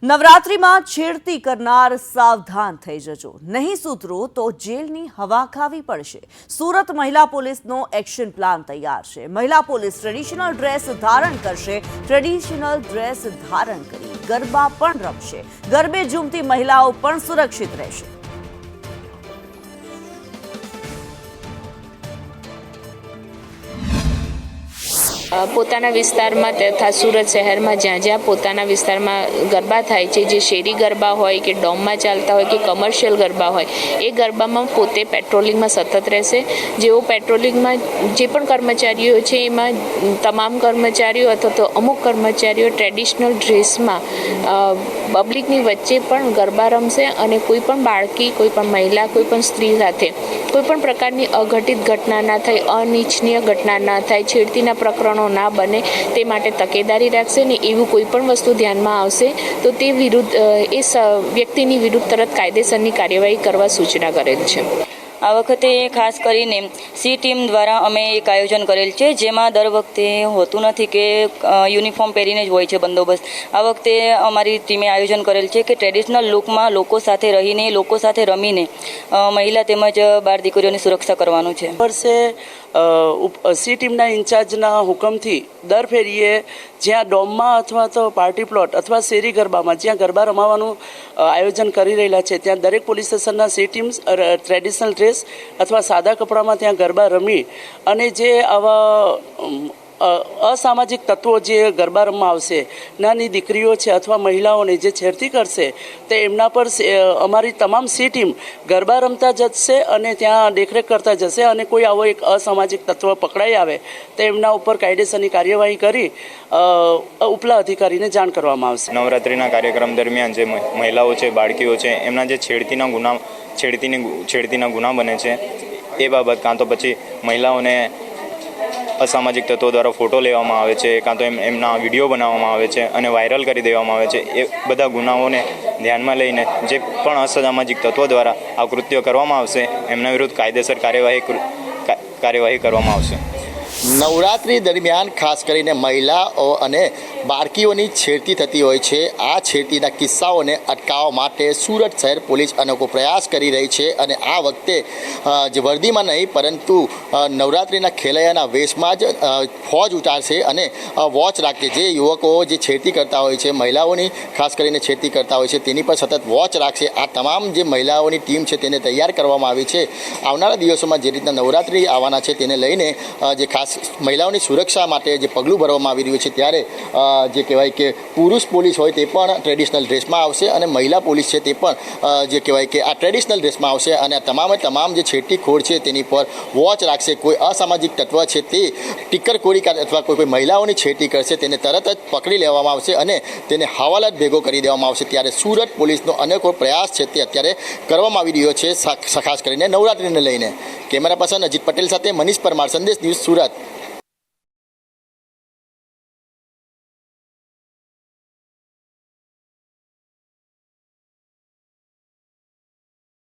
નવરાત્રીમાં છેડતી કરનાર સાવધાન થઈ જજો, નહીં સુધરો તો જેલની હવા ખાવી પડશે। સુરત મહિલા પોલીસનો એક્શન પ્લાન તૈયાર છે। મહિલા પોલીસ ટ્રેડિશનલ ડ્રેસ ધારણ કરશે। ટ્રેડિશનલ ડ્રેસ ધારણ કરી ગરબા પણ રમશે। ગરબે ઝૂમતી મહિલાઓ પણ સુરક્ષિત રહેશે। પોતાના વિસ્તારમાં તથા સુરત શહેરમાં જ્યાં જ્યાં પોતાના વિસ્તારમાં ગરબા થાય છે, જે શેરી ગરબા હોય કે ડોમમાં ચાલતા હોય કે કમર્શિયલ ગરબા હોય, એ ગરબામાં પોતે પેટ્રોલિંગમાં સતત રહેશે। જેઓ પેટ્રોલિંગમાં જે પણ કર્મચારીઓ છે એમાં તમામ કર્મચારીઓ અથવા તો અમુક કર્મચારીઓ ટ્રેડિશનલ ડ્રેસમાં પબ્લિકની વચ્ચે પણ ગરબા રમશે અને કોઈ પણ બાળકી, કોઈ પણ મહિલા, કોઈ પણ સ્ત્રી સાથે કોઈ પણ પ્રકારની અઘટિત ઘટના ના થાય, અનિચ્છનીય ઘટના ના થાય, છેડતીના પ્રકરણો ના બને તે માટે તકેદારી રાખશે ને એવું કોઈ પણ વસ્તુ ધ્યાનમાં આવશે તો તે વિરુદ્ધ એ વ્યક્તિની વિરુદ્ધ તરત કાયદેસરની કાર્યવાહી કરવા સૂચના કરેલ છે। આ વખતે ખાસ કરીને સી ટીમ દ્વારા અમે એક આયોજન કરેલ છે, જેમાં દર વખતે હોતું નથી કે યુનિફોર્મ પહેરીને જ હોય છે બંદોબસ્ત। આ વખતે અમારી ટીમે આયોજન કરેલ છે કે ટ્રેડિશનલ લુકમાં લોકો સાથે રહીને, લોકો સાથે રમીને મહિલા તેમજ બાળ દીકરીઓની સુરક્ષા કરવાનું છે। વર્ષે સી ટીમના ઇન્ચાર્જના હુકમથી દર ફેરીએ જ્યાં ડોમમાં અથવા તો પાર્ટી પ્લોટ અથવા શેરી ગરબામાં જ્યાં ગરબા રમાવાનું આયોજન કરી રહેલા છે, ત્યાં દરેક પોલીસ સ્ટેશનના સી ટીમ્સ ટ્રેડિશનલ ડ્રેસ અથવા સાદા કપડામાં ત્યાં ગરબા રમી અને જે આવા અસામાજિક તત્વો જે ગરબા રમવા આવશે, નાની દીકરીઓ છે અથવા મહિલાઓને જે છેડતી કરશે, તે એમના પર અમારી તમામ સી ટીમ ગરબા રમતા જશે અને ત્યાં દેખરેખ કરતા જશે અને કોઈ આવો એક અસામાજિક તત્વ પકડાઈ આવે તો એમના ઉપર કાયદેસરની કાર્યવાહી કરી ઉપલા અધિકારીને જાણ કરવામાં આવશે। નવરાત્રિના કાર્યક્રમ દરમિયાન જે મહિલાઓ છે, બાળકીઓ છે, એમના જે છેડતીના ગુના બને છે, એ બાબત કાં તો પછી મહિલાઓને અસામાજિક તત્વો દ્વારા ફોટો લેવામાં આવે છે, કાં તો એમના વિડીયો બનાવવામાં આવે છે અને વાયરલ કરી દેવામાં આવે છે। એ બધા ગુનાઓને ધ્યાનમાં લઈને જે પણ અસામાજિક તત્વો દ્વારા આ કૃત્યો કરવામાં આવશે એમના વિરુદ્ધ કાયદેસર કાર્યવાહી કરવામાં આવશે। નવરાત્રિ દરમિયાન ખાસ કરીને મહિલાઓ અને બાળકીઓની છેડતી થતી હોય છે। આ છેડતીના કિસ્સાઓને અટકાવવા માટે સુરત શહેર પોલીસ અનોખો પ્રયાસ કરી રહી છે અને આ વખતે જે વર્દીમાં નહીં પરંતુ નવરાત્રિના ખેલૈયાના વેશમાં જ ફોજ ઉતારશે અને વોચ રાખશે। જે યુવકો જે છેડતી કરતા હોય છે, મહિલાઓની ખાસ કરીને છેડતી કરતા હોય છે, તેની પર સતત વોચ રાખશે। આ તમામ જે મહિલાઓની ટીમ છે તેને તૈયાર કરવામાં આવી છે। આવનારા દિવસોમાં જે રીતના નવરાત્રિ આવવાના છે તેને લઈને જે ખાસ મહિલાઓની સુરક્ષા માટે જે પગલું ભરવામાં આવી રહ્યું છે, ત્યારે જે કહેવાય કે પુરુષ પોલીસ હોય તે પણ ટ્રેડિશનલ ડ્રેસમાં આવશે અને મહિલા પોલીસ છે તે પણ જે કહેવાય કે આ ટ્રેડિશનલ ડ્રેસમાં આવશે અને તમામ જે છેડતીખોર છે તેની પર વોચ રાખશે। કોઈ અસામાજિક તત્વ છે તે ટિક્કરખોરી અથવા કોઈ મહિલાઓની છેડતી કરશે તેને તરત જ પકડી લેવામાં આવશે અને તેને હવાલાત ભેગો કરી દેવામાં આવશે। ત્યારે સુરત પોલીસનો અનેકો પ્રયાસ છે તે અત્યારે કરવામાં આવી રહ્યો છે, ખાસ કરીને નવરાત્રિને લઈને। કેમેરા પર્સન અજીત પટેલ સાથે મનીષ પરમાર, સંદેશ ન્યૂઝ, સુરત।